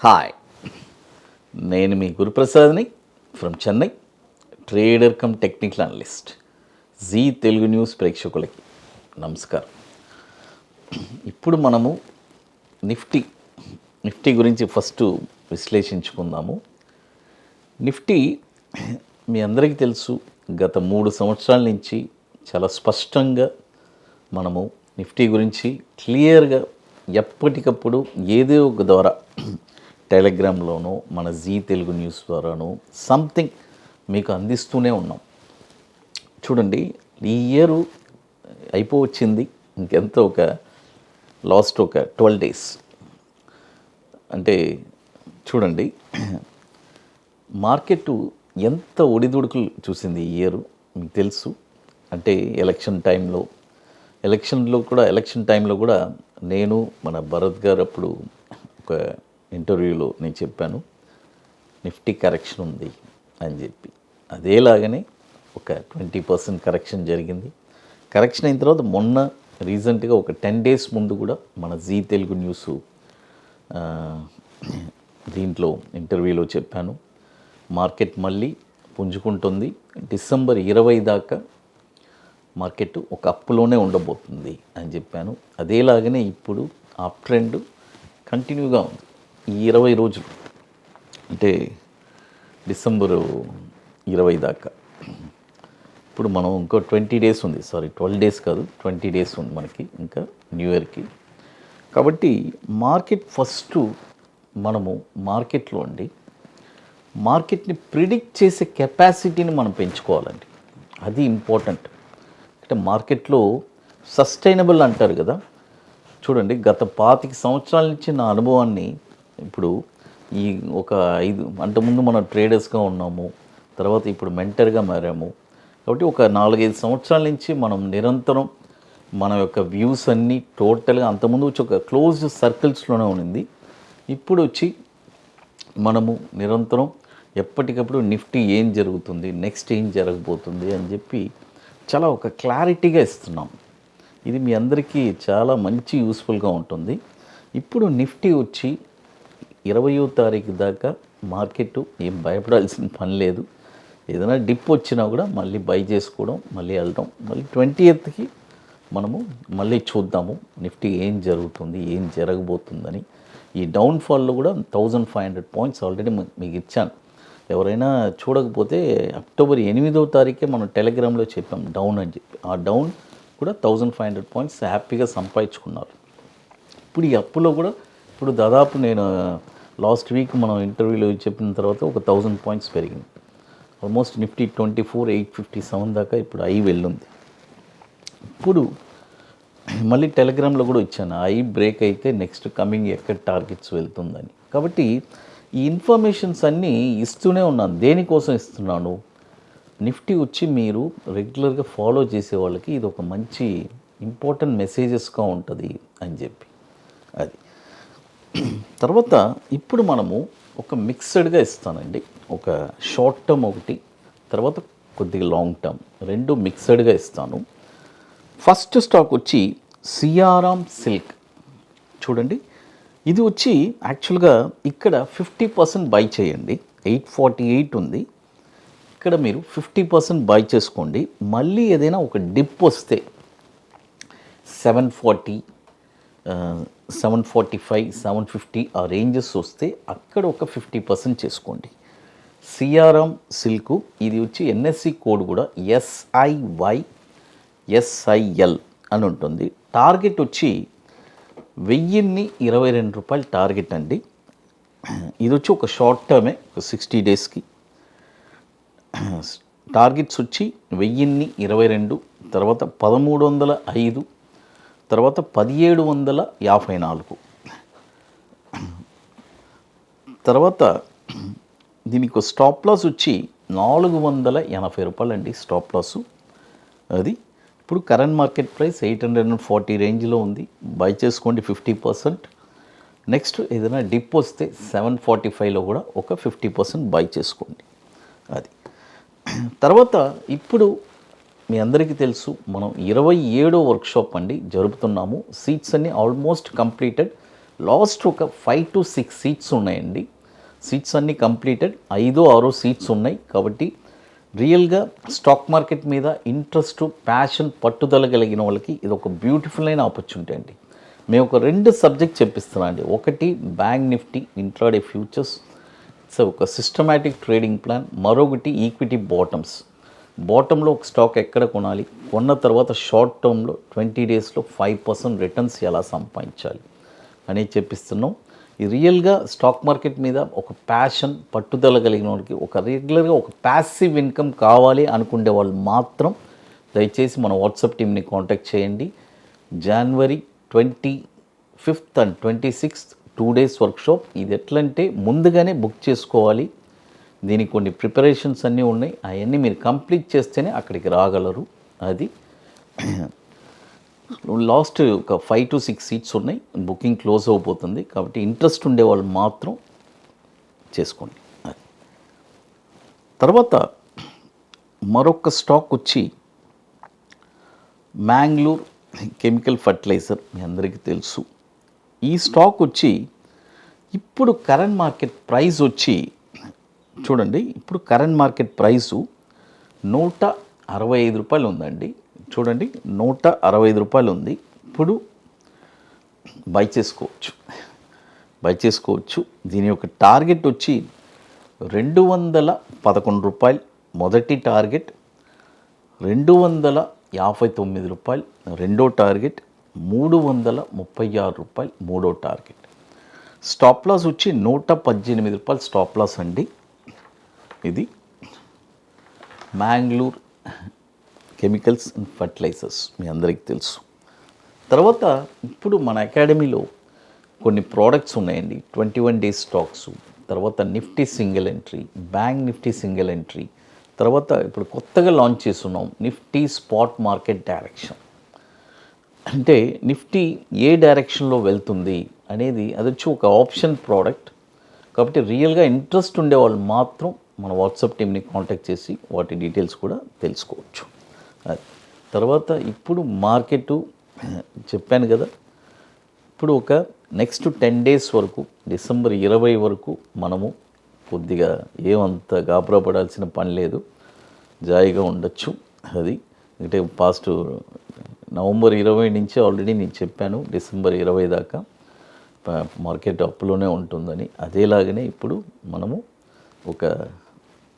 Hi, నేను మీ గురుప్రసాద్ని from Chennai, trader cum technical analyst. Zee Telugu news ప్రేక్షకులకి నమస్కారం. ఇప్పుడు మనము నిఫ్టీ గురించి ఫస్ట్ విశ్లేషించుకుందాము. నిఫ్టీ మీ అందరికీ తెలుసు, గత 3 సంవత్సరాల నుంచి చాలా స్పష్టంగా మనము నిఫ్టీ గురించి క్లియర్గా ఎప్పటికప్పుడు ఏదో ఒక ద్వారా టెలిగ్రామ్లోనో మన జీ తెలుగు న్యూస్ ద్వారానో సంథింగ్ మీకు అందిస్తూనే ఉన్నాం. చూడండి, ఈ ఇయర్ అయిపోవచ్చింది, ఇంకెంత ఒక లాస్ట్ ఒక 12 days. అంటే చూడండి, మార్కెట్ ఎంత ఒడిదుడుకులు చూసింది ఈ ఇయర్ మీకు తెలుసు. అంటే ఎలక్షన్ టైంలో కూడా నేను మన భరత్ గారు అప్పుడు ఒక ఇంటర్వ్యూలో నేను చెప్పాను, నిఫ్టీ కరెక్షన్ ఉంది అని చెప్పి. అదేలాగానే ఒక 20% కరెక్షన్ జరిగింది. కరెక్షన్ అయిన తర్వాత మొన్న రీసెంట్గా ఒక 10 days ముందు కూడా మన జీ తెలుగు న్యూస్ దీంట్లో ఇంటర్వ్యూలో చెప్పాను, మార్కెట్ మళ్ళీ పుంజుకుంటుంది, డిసెంబర్ 20 దాకా మార్కెట్ ఒక అప్పులోనే ఉండబోతుంది అని చెప్పాను. అదేలాగానే ఇప్పుడు అప్ ట్రెండ్ కంటిన్యూగా ఉంది. ఈ 20 రోజులు అంటే డిసెంబరు 20 దాకా. ఇప్పుడు మనం ఇంకో 20 days ఉంది, 12 days కాదు, 20 days ఉంది మనకి ఇంకా న్యూ ఇయర్కి. కాబట్టి మార్కెట్ ఫస్ట్ మనము మార్కెట్ని ప్రిడిక్ట్ చేసే కెపాసిటీని మనం పెంచుకోవాలండి. అది ఇంపార్టెంట్. అంటే మార్కెట్లో సస్టైనబుల్ అంటారు కదా. చూడండి, గత 25 సంవత్సరాల నుంచి నా అనుభవాన్ని ఇప్పుడు ఈ ఒక 5 అంతకుముందు మనం ట్రేడర్స్గా ఉన్నాము, తర్వాత ఇప్పుడు మెంటర్గా మారాము. కాబట్టి ఒక 4-5 సంవత్సరాల నుంచి మనం నిరంతరం మన యొక్క వ్యూస్ అన్నీ టోటల్గా అంతకుముందు వచ్చి ఒక క్లోజ్డ్ సర్కిల్స్లోనే ఉండింది. ఇప్పుడు వచ్చి మనము నిరంతరం ఎప్పటికప్పుడు నిఫ్టీ ఏం జరుగుతుంది, నెక్స్ట్ ఏం జరగబోతుంది అని చెప్పి చాలా ఒక క్లారిటీగా ఇస్తున్నాం. ఇది మీ అందరికీ చాలా మంచి యూస్ఫుల్గా ఉంటుంది. ఇప్పుడు నిఫ్టీ వచ్చి 20వ తారీఖు దాకా మార్కెట్ ఏం భయపడాల్సిన పని లేదు. ఏదైనా డిప్ వచ్చినా కూడా మళ్ళీ బై చేసుకోవడం, మళ్ళీ వెళ్ళడం, మళ్ళీ 20th మనము మళ్ళీ చూద్దాము నిఫ్టీ ఏం జరుగుతుంది, ఏం జరగబోతుందని. ఈ డౌన్ఫాల్లో కూడా 1500 points ఆల్రెడీ మీకు ఇచ్చాను. ఎవరైనా చూడకపోతే అక్టోబర్ 8వ తారీఖే మనం టెలిగ్రామ్లో చెప్పాం డౌన్ అని చెప్పి. ఆ డౌన్ కూడా 1500 points హ్యాపీగా సంపాదించుకున్నారు. ఇప్పుడు ఈ అప్పులో కూడా ఇప్పుడు దాదాపు నేను లాస్ట్ వీక్ మనం ఇంటర్వ్యూలో చెప్పిన తర్వాత ఒక 1000 points పెరిగింది. ఆల్మోస్ట్ నిఫ్టీ 24,857 దాకా ఇప్పుడు వెళ్ళుంది. ఇప్పుడు మళ్ళీ టెలిగ్రామ్లో కూడా ఇచ్చాను, బ్రేక్ అయితే నెక్స్ట్ కమింగ్ ఎక్కడ టార్గెట్స్ వెళ్తుందని. కాబట్టి ఈ ఇన్ఫర్మేషన్స్ అన్నీ ఇస్తూనే ఉన్నాను. దేనికోసం ఇస్తున్నాను, నిఫ్టీ వచ్చి మీరు రెగ్యులర్గా ఫాలో చేసే వాళ్ళకి ఇది ఒక మంచి ఇంపార్టెంట్ మెసేజెస్గా ఉంటుంది అని చెప్పి. అది తర్వాత ఇప్పుడు మనము ఒక మిక్స్డ్గా ఇస్తానండి. ఒక షార్ట్ టర్మ్ ఒకటి, తర్వాత కొద్దిగా లాంగ్ టర్మ్, రెండు మిక్స్డ్గా ఇస్తాను. ఫస్ట్ స్టాక్ వచ్చి సియారామ్ సిల్క్. చూడండి, ఇది వచ్చి యాక్చువల్గా ఇక్కడ 50% బై చేయండి. 848 ఉంది, ఇక్కడ మీరు 50% బై చేసుకోండి. మళ్ళీ ఏదైనా ఒక డిప్ వస్తే 740, 745, 750 ఆ రేంజెస్ వస్తే అక్కడ ఒక 50% చేసుకోండి. సియారామ్ సిల్క్ ఇది వచ్చి ఎన్ఎస్సి కోడ్ కూడా SIYSIL అని ఉంటుంది. టార్గెట్ వచ్చి 1022 రూపాయలు టార్గెట్ అండి. ఇది వచ్చి ఒక షార్ట్ టర్మే, ఒక 60 daysకి. టార్గెట్స్ వచ్చి 1022, తర్వాత 1305, తర్వాత 1754, తర్వాత దీనికి స్టాప్ లాస్ వచ్చి 480 రూపాయలు అండి స్టాప్ లాసు. అది ఇప్పుడు కరెంట్ మార్కెట్ ప్రైస్ 840 రేంజ్లో ఉంది. బై చేసుకోండి 50%. నెక్స్ట్ ఏదైనా డిప్ వస్తే 745లో కూడా ఒక 50% బై చేసుకోండి. అది తర్వాత ఇప్పుడు మీ అందరికీ తెలుసు, మనం 27వ వర్క్షాప్ అండి జరుపుతున్నాము. సీట్స్ అన్నీ ఆల్మోస్ట్ కంప్లీటెడ్. లాస్ట్ ఒక 5 to 6 సీట్స్ ఉన్నాయండి. సీట్స్ అన్నీ కంప్లీటెడ్, 5-6 సీట్స్ ఉన్నాయి. కాబట్టి రియల్గా స్టాక్ మార్కెట్ మీద ఇంట్రెస్ట్, ప్యాషన్, పట్టుదల కలిగిన వాళ్ళకి ఇది ఒక బ్యూటిఫుల్ అయిన ఆపర్చునిటీ అండి. మేము ఒక 2 సబ్జెక్ట్ చెప్పిస్తున్నాం అండి. ఒకటి bank Nifty intraday futures, so ఒక సిస్టమాటిక్ ట్రేడింగ్ ప్లాన్. మరొకటి ఈక్విటీ బాటంలో ఒక స్టాక్ ఎక్కడ కొనాలి, కొన్న తర్వాత షార్ట్ టర్మ్లో 20 డేస్లో 5% రిటర్న్స్ ఎలా సంపాదించాలి అనేది చెప్పిస్తున్నాం. ఈ రియల్గా స్టాక్ మార్కెట్ మీద ఒక ప్యాషన్, పట్టుదల కలిగిన వాళ్ళకి, ఒక రెగ్యులర్గా ఒక ప్యాసివ్ ఇన్కమ్ కావాలి అనుకునే వాళ్ళు మాత్రం దయచేసి మన వాట్సాప్ టీమ్ని కాంటాక్ట్ చేయండి. January 25th and 26th 2 days workshop. ఇది ఎట్లంటే ముందుగానే బుక్ చేసుకోవాలి. దీనికి కొన్ని ప్రిపరేషన్స్ అన్నీ ఉన్నాయి. అవన్నీ మీరు కంప్లీట్ చేస్తేనే అక్కడికి రాగలరు. అది లాస్ట్ ఒక 5 to 6 సీట్స్ ఉన్నాయి. బుకింగ్ క్లోజ్ అయిపోతుంది. కాబట్టి ఇంట్రెస్ట్ ఉండే వాళ్ళు మాత్రం చేసుకోండి. తర్వాత మరొక స్టాక్ వచ్చి మ్యాంగ్లూర్ కెమికల్ ఫర్టిలైజర్, మీ అందరికీ తెలుసు. ఈ స్టాక్ వచ్చి ఇప్పుడు కరెంట్ మార్కెట్ ప్రైస్ వచ్చి చూడండి, ఇప్పుడు కరెంట్ మార్కెట్ ప్రైసు 165 రూపాయలు ఉందండి. చూడండి, 165 రూపాయలు ఉంది. ఇప్పుడు బై చేసుకోవచ్చు. దీని యొక్క టార్గెట్ వచ్చి 211 రూపాయలు మొదటి టార్గెట్, 259 రూపాయలు రెండో టార్గెట్, 336 రూపాయలు మూడో టార్గెట్. స్టాప్ లాస్ వచ్చి 118 రూపాయలు స్టాప్ లాస్ అండి. ఇది మ్యాంగ్లూర్ కెమికల్స్ అండ్ ఫర్టిలైజర్స్, మీ అందరికీ తెలుసు. తర్వాత ఇప్పుడు మన అకాడమీలో కొన్ని ప్రోడక్ట్స్ ఉన్నాయండి. 21 days స్టాక్స్, తర్వాత Nifty single entry, bank Nifty single entry, తర్వాత ఇప్పుడు కొత్తగా లాంచ్ చేస్తున్నాం నిఫ్టీ స్పాట్ మార్కెట్ డైరెక్షన్. అంటే నిఫ్టీ ఏ డైరెక్షన్లో వెళ్తుంది అనేది అది వచ్చి ఒక ఆప్షన్ ప్రోడక్ట్. కాబట్టి రియల్గా ఇంట్రెస్ట్ ఉండే వాళ్ళు మాత్రం మన వాట్సాప్ టీమ్ని కాంటాక్ట్ చేసి వాటి డీటెయిల్స్ కూడా తెలుసుకోవచ్చు. తర్వాత ఇప్పుడు మార్కెట్ చెప్పాను కదా, ఇప్పుడు ఒక నెక్స్ట్ 10 days వరకు, December 20 వరకు మనము కొద్దిగా ఏమంత గాబరా పడాల్సిన పని లేదు, జాయిగా ఉండొచ్చు. అది అంటే పాస్ట్ November 20 నుంచి ఆల్రెడీ నేను చెప్పాను, December 20 దాకా మార్కెట్ అప్లోనే ఉంటుందని. అదేలాగానే ఇప్పుడు మనము ఒక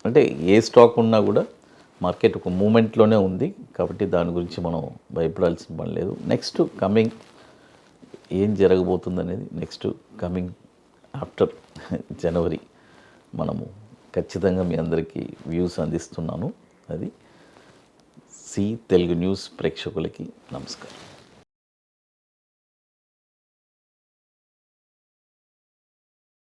అంటే ఏ స్టాక్ ఉన్నా కూడా మార్కెట్ ఒక మూమెంట్లోనే ఉంది. కాబట్టి దాని గురించి మనం భయపడాల్సిన పని లేదు. నెక్స్ట్ కమింగ్ ఏం జరగబోతుంది అనేది నెక్స్ట్ కమింగ్ ఆఫ్టర్ January మనము ఖచ్చితంగా మీ అందరికీ వ్యూస్ అందిస్తున్నాను. అది సి తెలుగు న్యూస్ ప్రేక్షకులకి నమస్కారం.